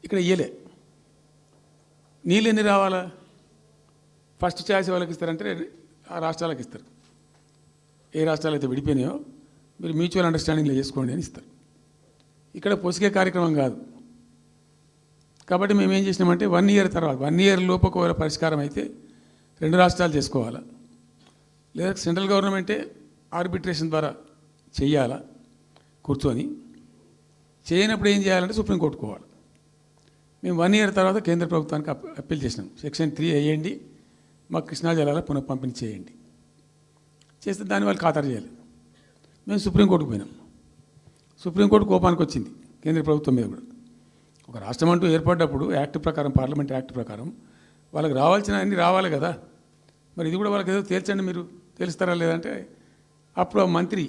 ఇక్కడ ఇయ్యలే. నీళ్ళు ఎన్ని రావాలా? ఫస్ట్ ఛాయిస్ వాళ్ళకి ఇస్తారంటే ఆ రాష్ట్రాలకు ఇస్తారు. ఏ రాష్ట్రాలు అయితే విడిపోయినాయో మీరు మ్యూచువల్ అండర్స్టాండింగ్లో చేసుకోండి అని ఇస్తారు. ఇక్కడ పొసిగే కార్యక్రమం కాదు. కాబట్టి మేము ఏం చేసినామంటే 1 ఇయర్ తర్వాత 1 ఇయర్ లోపు ఒకవేళ పరిష్కారం అయితే 2 రాష్ట్రాలు చేసుకోవాలా, లేదా సెంట్రల్ గవర్నమెంటే ఆర్బిట్రేషన్ ద్వారా చెయ్యాలా కూర్చొని. చేయనప్పుడు ఏం చేయాలంటే సుప్రీంకోర్టుకు పోవాలి. మేము 1 ఇయర్ తర్వాత కేంద్ర ప్రభుత్వానికి అప్పీల్ చేసినాం. సెక్షన్ 3 వేయండి, మాకు కృష్ణా జలాల పునఃపంపిణీ చేయండి. చేస్తే దాన్ని వాళ్ళు ఖాతరు చేయాలి. మేము సుప్రీంకోర్టుకు పోయినాం. సుప్రీంకోర్టు కోపానికి వచ్చింది కేంద్ర ప్రభుత్వం మీద కూడా. ఒక రాష్ట్రం అంటూ ఏర్పడ్డప్పుడు యాక్ట్ ప్రకారం, పార్లమెంట్ యాక్ట్ ప్రకారం వాళ్ళకి రావాల్సిన అన్నీ రావాలి కదా. మరి ఇది కూడా వాళ్ళకి ఏదో తేల్చండి, మీరు తెలుస్తారా లేదంటే అప్పుడు ఆ మంత్రి,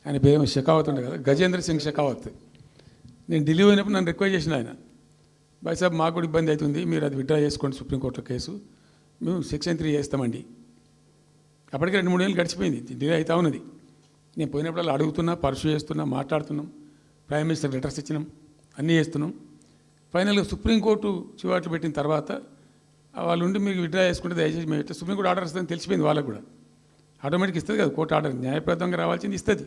ఆయన పేరు షెకావత్ ఉండే కదా, గజేంద్ర సింగ్ షెకావత్, నేను ఢిల్లీ పోయినప్పుడు నన్ను రిక్వెస్ట్ చేసిన ఆయన, భాయ్ సాబ్ మాకు కూడా ఇబ్బంది అవుతుంది, మీరు అది విత్డ్రా చేసుకోండి సుప్రీంకోర్టులో కేసు, మేము సెక్షన్ 3 చేస్తామండి. అప్పటికి 2-3 ఏళ్ళు గడిచిపోయింది, డిలే అవుతా ఉన్నది. నేను పోయినప్పుడు అలా అడుగుతున్నా, పర్సూ చేస్తున్నా, మాట్లాడుతున్నాం, ప్రైమ్ మినిస్టర్ లెటర్స్ ఇచ్చినాం, అన్నీ చేస్తున్నాం. ఫైనల్గా సుప్రీంకోర్టు చివాట్లు పెట్టిన తర్వాత వాళ్ళు ఉండి మీకు విత్డ్రా చేసుకుంటే దయచేసి మేము ఇట్లా సుప్రీంకోర్టు ఆర్డర్ ఇస్తుందని తెలిసిపోయింది వాళ్ళకు కూడా. ఆటోమేటిక్ ఇస్తుంది కదా కోర్టు ఆర్డర్, న్యాయప్రదంగా రావాల్సింది ఇస్తుంది.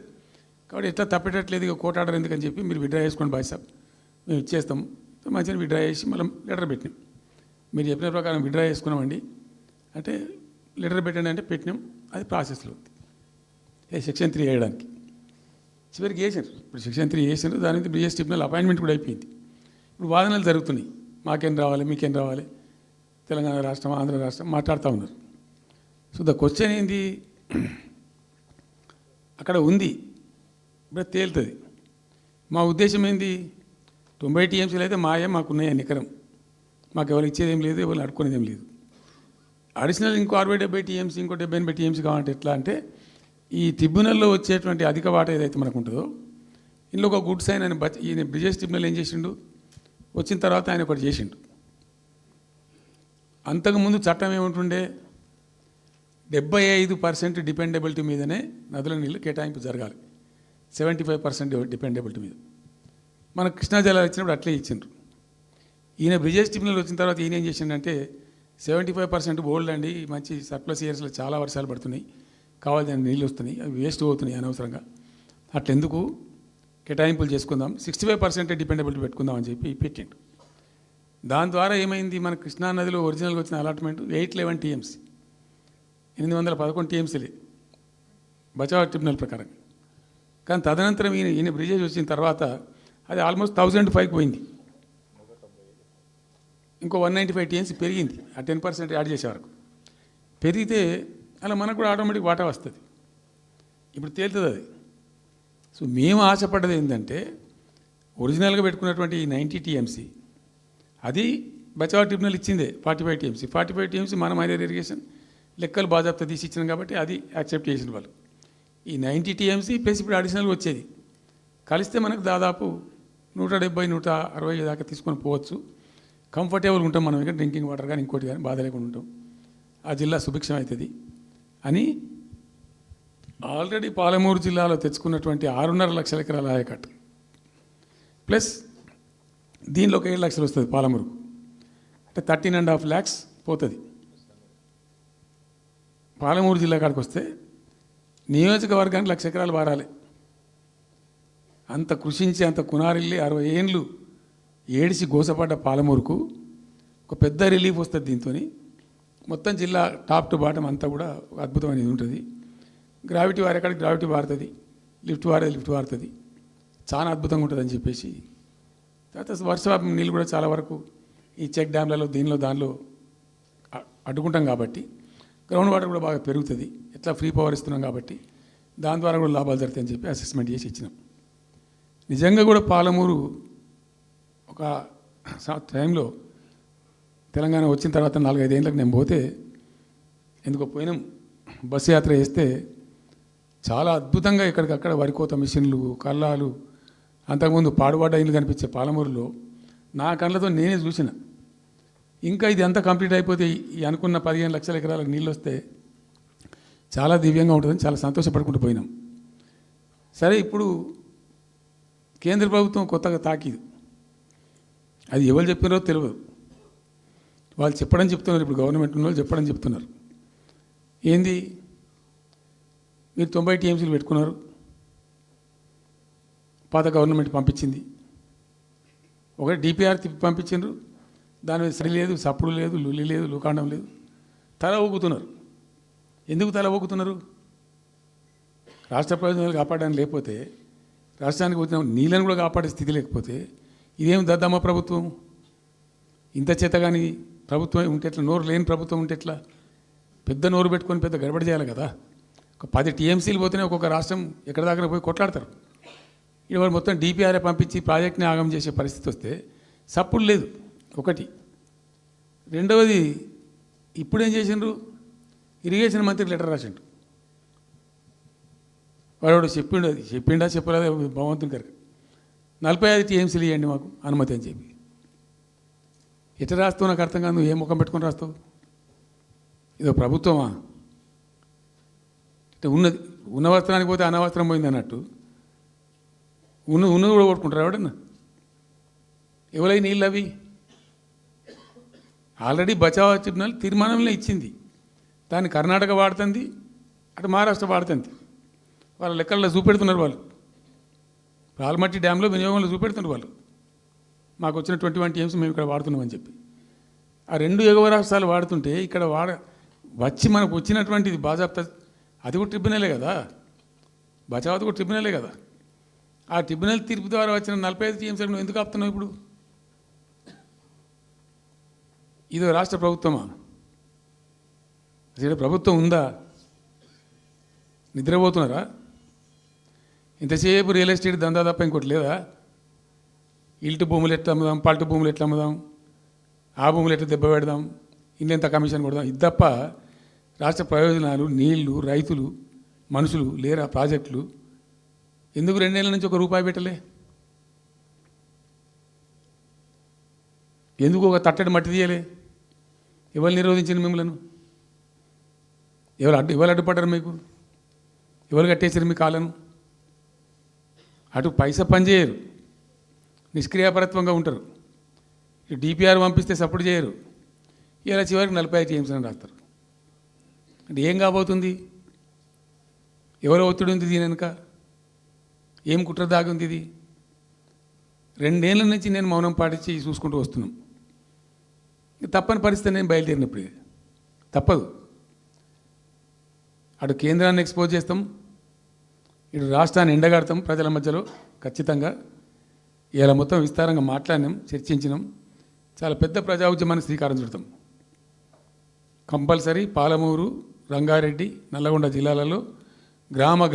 కాబట్టి ఎట్లా తప్పేటట్లేదు ఇక కోర్టు ఆర్డర్ ఎందుకని చెప్పి మీరు విత్డ్రా చేసుకోండి భాయ్ సాబ్, మేము ఇచ్చేస్తాం. మంచిగా విత్డ్రా చేసి మళ్ళీ లెటర్ పెట్టినాం. మీరు చెప్పిన ప్రకారం విత్డ్రా చేసుకున్నామండి అంటే లెటర్ పెట్టండి అంటే పెట్టినాం. అది ప్రాసెస్లో ఉంది సెక్షన్ 3 వేయడానికి. చివరికి వేసారు. ఇప్పుడు సెక్షన్ 3 వేసారు. దాని మీద బిఎస్ ట్రిబ్యునల్ అపాయింట్మెంట్ కూడా అయిపోయింది. ఇప్పుడు వాదనలు జరుగుతున్నాయి, మాకేం రావాలి, మీకేం రావాలి, తెలంగాణ రాష్ట్రం, ఆంధ్ర రాష్ట్రం మాట్లాడుతూ ఉన్నారు. సో ద క్వశ్చన్ ఏంది, అక్కడ ఉంది, ఇప్పుడు తేలుతుంది. మా ఉద్దేశం ఏంది, 90 టీఎంసీలు అయితే మాకున్నాయి నికరం, మాకు ఎవరు ఇచ్చేది ఏం లేదు, ఎవరు అడుక్కునేది ఏం లేదు. అడిషనల్ ఇంకో 60-70 టీఎంసీ, ఇంకో 70-80 టీఎంసీ కావాలంటే ఎట్లా అంటే ఈ ట్రిబ్యునల్లో వచ్చేటువంటి అధిక వాటా ఏదైతే మనకు ఉంటుందో, ఇందులో ఒక గుడ్ సైన్ అని ఈయన బ్రిజేష్ ట్రిబ్యునల్ ఏం చేసిండు, వచ్చిన తర్వాత ఆయన ఒకటి చేసిండు. అంతకుముందు చట్టం ఏముంటుండే, 75% డిపెండబిలిటీ మీదనే నదుల నీళ్ళు కేటాయింపు జరగాలి, 75% డిపెండబిలిటీ మీద. మన కృష్ణా జలాలు ఇచ్చినప్పుడు అట్లే ఇచ్చిండ్రు. ఈయన బ్రిజేష్ ట్రిబ్యునల్ వచ్చిన తర్వాత ఈయన ఏం చేసిండంటే 75% బోల్డ్ అండి, మంచి సర్ప్లస్ ఇయర్స్లో చాలా వర్షాలు పడుతున్నాయి, కావాల్సిన నీళ్ళు వస్తున్నాయి, అవి వేస్ట్ అవుతున్నాయి అనవసరంగా, అట్లెందుకు కేటాయింపులు చేసుకుందాం, 65% డిపెండబిలిటీ పెట్టుకుందాం అని చెప్పి పెట్టిండు. దాని ద్వారా ఏమైంది, మన కృష్ణా నదిలో ఒరిజినల్గా వచ్చిన అలాట్మెంట్ 811 టీఎంసీ, 811 టీఎంసీలే బచావ్ ట్రిబ్యునల్ ప్రకారం. కానీ తదనంతరం ఈయన బ్రిజేష్ వచ్చిన తర్వాత అది ఆల్మోస్ట్ 1005కి పోయింది. ఇంకో 195 టీఎంసీ పెరిగింది, ఆ 10% యాడ్ చేసే వరకు పెరిగితే అలా మనకు కూడా ఆటోమేటిక్ వాటా వస్తుంది. ఇప్పుడు తేలుతుంది అది. సో మేము ఆశపడ్డది ఏంటంటే ఒరిజినల్గా పెట్టుకున్నటువంటి ఈ 90 టీఎంసీ అది బచావ్ ట్రిబ్యునల్ ఇచ్చిందే 45 టీఎంసీ. 45 టీఎంసీ మనం మైనర్ ఇరిగేషన్ లెక్కలు బాజాప్తా తీసి ఇచ్చినాం కాబట్టి అది యాక్సెప్ట్ చేసిన వాళ్ళు. ఈ 90 టీఎంసీ ప్లస్ ఇప్పుడు అడిషనల్గా వచ్చేది కలిస్తే మనకు దాదాపు 170-160 దాకా తీసుకొని పోవచ్చు. కంఫర్టబుల్గా ఉంటాం మనం, ఇక్కడ డ్రింకింగ్ వాటర్ కానీ ఇంకోటి కానీ బాధ లేకుండా ఉంటాం, ఆ జిల్లా సుభిక్షం అవుతుంది అని ఆల్రెడీ పాలమూరు జిల్లాలో తెచ్చుకున్నటువంటి 6.5 లక్షల ఎకరాల ఆయకట్టు ప్లస్ దీనిలో ఒక 7 లక్షలు వస్తుంది పాలమూరుకు, అంటే 13.5 lakhs పోతుంది. పాలమూరు జిల్లా కాడికి వస్తే నియోజకవర్గానికి 1,00,000 ఎకరాలు వారాలి. అంత కృషించి అంత కునారిల్లి 60 ఏళ్ళు ఏడిసి గోసపడ్డ పాలమూరుకు ఒక పెద్ద రిలీఫ్ వస్తుంది. దీంతో మొత్తం జిల్లా టాప్ టు బాటం అంతా కూడా ఒక అద్భుతమైనది ఉంటుంది. గ్రావిటీ వారేకాడికి గ్రావిటీ వారుతుంది, లిఫ్ట్ వారుతుంది, చాలా అద్భుతంగా ఉంటుంది అని చెప్పేసి. తర్వాత వర్షపాతం నీళ్ళు కూడా చాలా వరకు ఈ చెక్ డ్యామ్లలో దానిలో అడ్డుకుంటాం కాబట్టి గ్రౌండ్ వాటర్ కూడా బాగా పెరుగుతుంది. ఎట్లా ఫ్రీ పవర్ ఇస్తున్నాం కాబట్టి దాని ద్వారా కూడా లాభాలు జరుగుతాయని చెప్పి అసెస్మెంట్ చేసి ఇచ్చినాం. నిజంగా కూడా పాలమూరు ఒక టైంలో తెలంగాణ వచ్చిన తర్వాత 4-5 ఏళ్ళకి నేను పోతే ఎందుకో పోయినాం, బస్సు యాత్ర చేస్తే చాలా అద్భుతంగా ఇక్కడికక్కడ వరికోత మిషన్లు, కళ్ళాలు, అంతకుముందు పాడుబడ్డ ఇల్లు కనిపించే పాలమూరులో నా కళ్ళతో నేనే చూసిన. ఇంకా ఇది అంతా కంప్లీట్ అయిపోతే ఈ అనుకున్న 15 లక్షల ఎకరాలకు నీళ్ళు వస్తే చాలా దివ్యంగా ఉంటుందని చాలా సంతోషపడుకుంటూ పోయినాం. సరే, ఇప్పుడు కేంద్ర ప్రభుత్వం కొత్తగా తాకీదు అది ఎవరు చెప్పినారో తెలియదు. వాళ్ళు చెప్పడం చెప్తున్నారు. ఇప్పుడు గవర్నమెంట్ ఉన్న వాళ్ళు చెప్పడం చెప్తున్నారు. ఏంది, మీరు 90 టీఎంసీలు పెట్టుకున్నారు, పాత గవర్నమెంట్ పంపించింది. ఒకటి డిపిఆర్ తిప్పి పంపించారు, దాని మీద సరి లేదు, సప్పుడు లేదు, లుల్లి లేదు, లుకాండం లేదు, తల ఊగుతున్నారు. ఎందుకు తల ఊగుతున్నారు? రాష్ట్ర ప్రయోజనాలు కాపాడడానికి లేకపోతే, రాష్ట్రానికి వచ్చిన నీళ్ళని కూడా కాపాడే స్థితి లేకపోతే ఇదేం దద్దమ్మ ప్రభుత్వం? ఇంత చేత కానీ ప్రభుత్వం ఉంటే ఎట్లా? నోరు లేని ప్రభుత్వం ఉంటే ఎట్లా? పెద్ద నోరు పెట్టుకొని పెద్ద గడబడి చేయాలి కదా. ఒక 10 టీఎంసీలు పోతేనే ఒక్కొక్క రాష్ట్రం ఎక్కడ దగ్గర పోయి కొట్లాడతారు. ఇవాళ మొత్తం డిపిఆర్ఏ పంపించి ప్రాజెక్ట్ని ఆగం చేసే పరిస్థితి వస్తే సప్పుడు లేదు ఒకటి. రెండవది, ఇప్పుడేం చేసిండ్రు, ఇరిగేషన్ మంత్రికి లెటర్ రాసిండు. వాడు చెప్పిండా చెప్పలేదా భగవంతుని గారికి, 45 టీఎంసీలు ఇవ్వండి మాకు అనుమతి అని చెప్పి. ఎట్లా రాస్తావు నాకు అర్థం కాదు. నువ్వు ఏ ముఖం పెట్టుకొని రాస్తావు? ఇదో ప్రభుత్వమా? ఇట్లా ఉన్న వస్త్రానికి పోతే అనవస్త్రం పోయింది అన్నట్టు ఉన్నది కూడా కొట్టుకుంటారు ఎవడన్నా. ఎవరై నీళ్ళు అవి ఆల్రెడీ బచావ్ ట్రిబ్యునల్ తీర్మానంలో ఇచ్చింది. దాన్ని కర్ణాటక వాడుతుంది, అటు మహారాష్ట్ర వాడుతుంది. వాళ్ళ లెక్కల్లో చూపెడుతున్నారు వాళ్ళు. ఆల్మట్టి డ్యాంలో వినియోగంలో చూపెడుతున్నారు వాళ్ళు. మాకు వచ్చిన 21 టీఎంసీ మేము ఇక్కడ వాడుతున్నామని చెప్పి. ఆ 2 ఎగువ రాష్ట్రాలు వాడుతుంటే ఇక్కడ వచ్చి మనకు వచ్చినటువంటిది బాజాప్తా, అది కూడా ట్రిబ్యునలే కదా, బచావత్ కూడా ట్రిబ్యునలే కదా. ఆ ట్రిబ్యునల్ తీర్పు ద్వారా వచ్చిన 45 టీఎంసీలు నువ్వు ఎందుకు ఆపుతున్నావు ఇప్పుడు? ఇదో రాష్ట్ర ప్రభుత్వమా? అసలు ప్రభుత్వం ఉందా? నిద్రపోతున్నారా? ఇంతసేపు రియల్ ఎస్టేట్ దందా తప్ప ఇంకోటి లేదా? ఇల్టు భూములు ఎట్లా అమ్ముదాం, పల్టు భూములు ఎట్లా అమ్ముదాం, ఆ భూములు ఎట్లా దెబ్బ పెడదాం, ఇంత కమిషన్ కొడదాం, ఇది తప్ప రాష్ట్ర ప్రయోజనాలు, నీళ్లు, రైతులు, మనుషులు లేరా? ప్రాజెక్టులు ఎందుకు 2 ఏళ్ళ నుంచి ₹1 పెట్టలే? ఎందుకు ఒక తట్టడి మట్టి తీయలే? ఎవరు నిరోధించింది మిమ్మల్ని? ఎవరు అడ్డుపడ్డారు మీకు? ఎవరు కట్టేసారు మీ కాలను? అటు పైసా పనిచేయరు, నిష్క్రియాపరత్వంగా ఉంటారు. డిపిఆర్ పంపిస్తే సపోర్ట్ చేయరు. ఇలా చివరికి 45 టీఎంసీ అని రాస్తారు. అంటే ఏం కాబోతుంది? ఎవరో ఒత్తిడి ఉంది దీని వెనుక? ఏం కుట్ర దాగి ఉంది ఇది? 2 ఏళ్ళ నుంచి నేను మౌనం పాటించి చూసుకుంటూ వస్తున్నాం. తప్పని పరిస్థితి నేను బయలుదేరినప్పుడు తప్పదు. అటు కేంద్రాన్ని ఎక్స్పోజ్ చేస్తాం, ఇటు రాష్ట్రాన్ని ఎండగడతాం ప్రజల మధ్యలో ఖచ్చితంగా. ఇలా మొత్తం విస్తారంగా మాట్లాడినాం, చర్చించినాం. చాలా పెద్ద ప్రజా ఉద్యమానికి శ్రీకారం చుడతాం. కంపల్సరీ పాలమూరు, రంగారెడ్డి, నల్లగొండ జిల్లాలలో గ్రామ